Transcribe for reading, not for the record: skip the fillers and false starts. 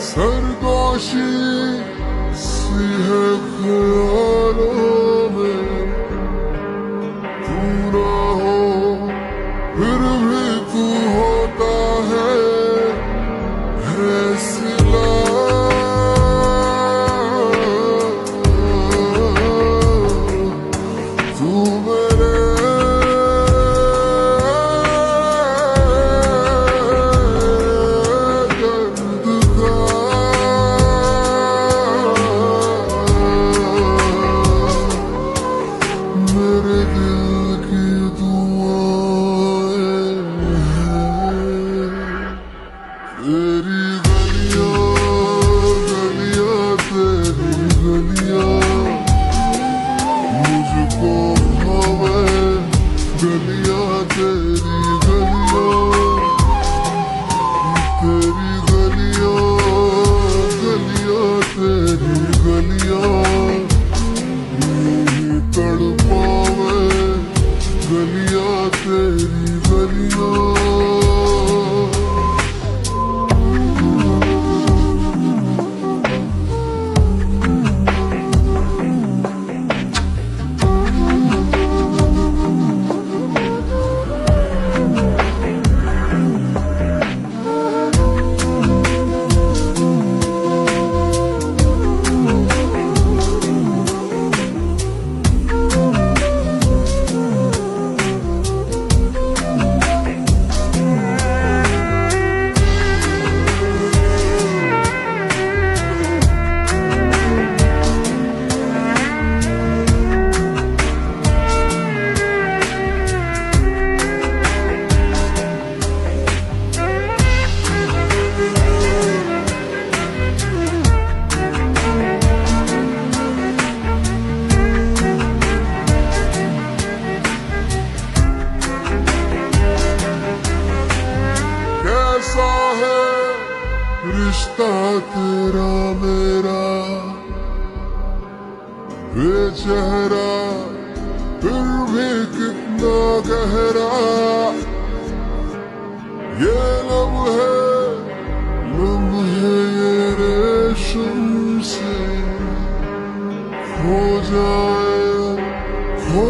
सरगोशी सी है ख्यालों में, तू ना हो फिर भी तू होता है सिला। तू मेरे मेरे दिल की दुआएं हैं। तेरी गलियां गलियां तेरी गलियां मुझको भावे, गलियां तेरी गलियां तेरी गलियां गलियां तेरी गलियां तड़पावे, गलियां तेरी गलियां। कैसा है रिश्ता तेरा मेरा, बेचेहरा फिर भी कितना गहरा। ये लम्हे ये रेशम से हो जाए, हो